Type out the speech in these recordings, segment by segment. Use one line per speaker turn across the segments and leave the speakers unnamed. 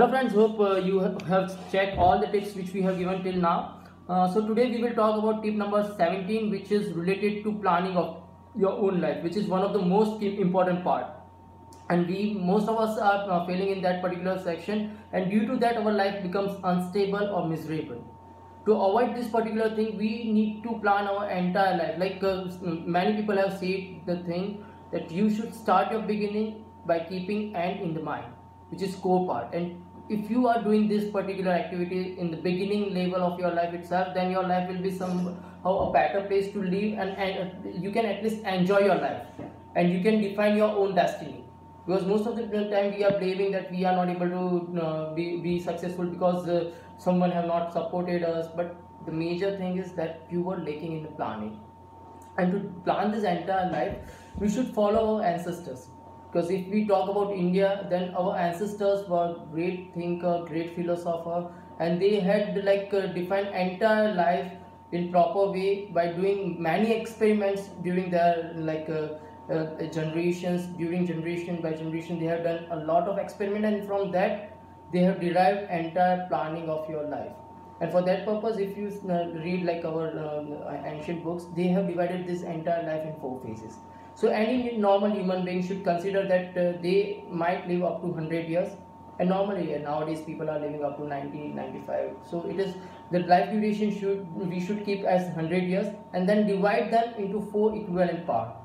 Hello friends, hope you have checked all the tips which we have given till now. So today we will talk about tip number 17, which is related to planning of your own life, which is one of the most important part. And most of us are failing in that particular section, and due to that our life becomes unstable or miserable. To avoid this particular thing, we need to plan our entire life. Many people have said the thing that you should start your beginning by keeping end in the mind, which is core part. And if you are doing this particular activity in the beginning level of your life itself, then your life will be somehow a better place to live, and you can at least enjoy your life, and you can define your own destiny. Because most of the time we are blaming that we are not able to be successful because someone have not supported us, but the major thing is that you were lacking in the planning. And to plan this entire life, we should follow our ancestors. Because if we talk about India, then our ancestors were great thinker, great philosopher, and they had defined entire life in proper way by doing many experiments during their generations. During generation by generation, they have done a lot of experiment, and from that they have derived entire planning of your life. And for that purpose, if you read like our ancient books, they have divided this entire life in 4 phases. So any normal human being should consider that they might live up to 100 years, and normally nowadays people are living up to 90, 95. So it is the life duration we should keep as 100 years, and then divide them into 4 equivalent parts,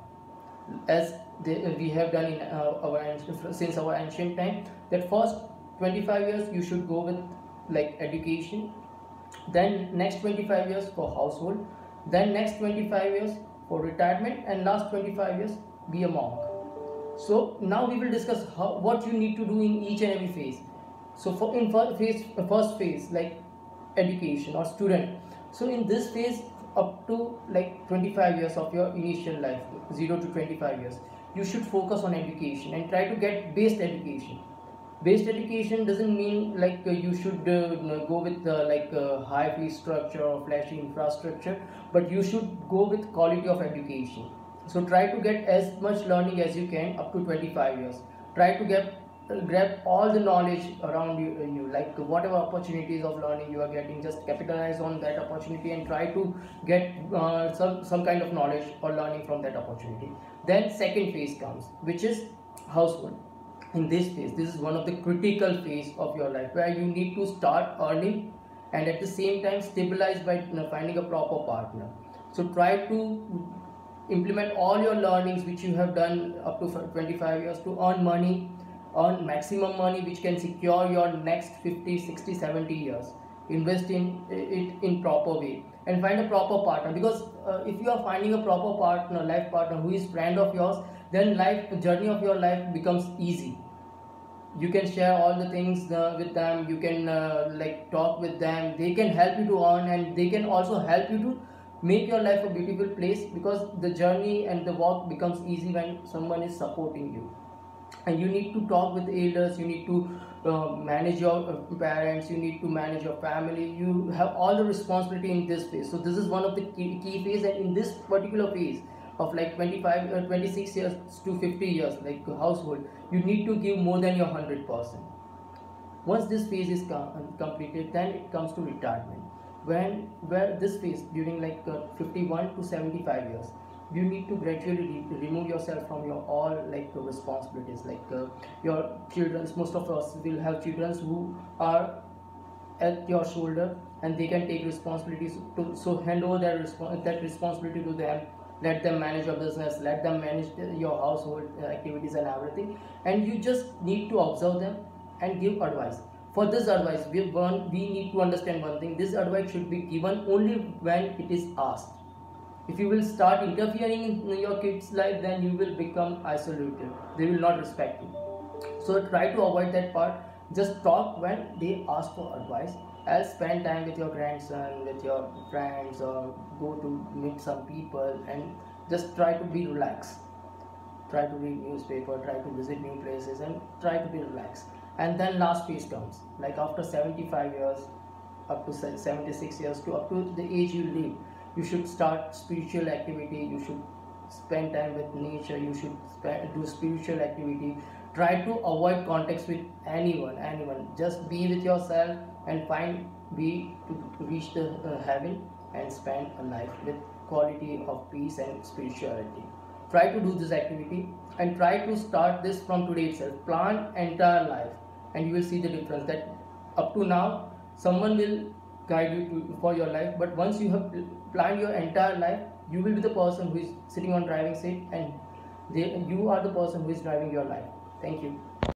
as we have done in since our ancient time. That first 25 years you should go with like education, then next 25 years for household, then next 25 years for retirement, and last 25 years be a monk. So now we will discuss what you need to do in each and every phase. So for in first phase, like education or student, so in this phase up to like 25 years of your initial life, 0 to 25 years, you should focus on education and try to get based education. Based education doesn't mean you should go with high fee structure or flashy infrastructure, but you should go with quality of education. So try to get as much learning as you can up to 25 years. Try to grab all the knowledge around you, like whatever opportunities of learning you are getting, just capitalize on that opportunity and try to get some kind of knowledge or learning from that opportunity. Then second phase comes, which is household. In this phase, this is one of the critical phase of your life, where you need to start earning and at the same time stabilize by finding a proper partner. So try to implement all your learnings which you have done up to 25 years to earn money, earn maximum money which can secure your next 50, 60, 70 years. Invest in it in proper way, and find a proper partner. Because if you are finding a proper partner, life partner who is friend of yours, then journey of your life becomes easy. You can share all the things with them, you can talk with them, they can help you to earn, and they can also help you to make your life a beautiful place, because the journey and the walk becomes easy when someone is supporting you. And you need to talk with elders, you need to manage your parents, you need to manage your family, you have all the responsibility in this phase. So this is one of the key phase, and in this particular phase of 26 years to 50 years, like household, you need to give more than your 100%. Once this phase is completed, then it comes to retirement, where this phase during 51 to 75 years, you need to gradually remove yourself from your all responsibilities, your children. Most of us will have children who are at your shoulder, and they can take responsibilities so hand over that responsibility to them. Let them manage your business, let them manage your household activities and everything, and you just need to observe them and give advice. For this advice, we need to understand one thing: this advice should be given only when it is asked. If you will start interfering in your kids' life, then you will become isolated, they will not respect you. So try to avoid that part. Just talk when they ask for advice, else spend time with your grandson, with your friends, or go to meet some people, and just try to be relaxed. Try to read newspaper, try to visit new places, and try to be relaxed. And then last phase comes, like after 75 years up to 76 years, to up to the age you live, you should start spiritual activity, you should spend time with nature, you should do spiritual activity, Try to avoid contacts with anyone. Just be with yourself and find way to reach the heaven and spend a life with quality of peace and spirituality. Try to do this activity and try to start this from today itself. Plan entire life and you will see the difference that up to now someone will guide you for your life, but once you have planned your entire life, you will be the person who is sitting on driving seat and you are the person who is driving your life. Thank you.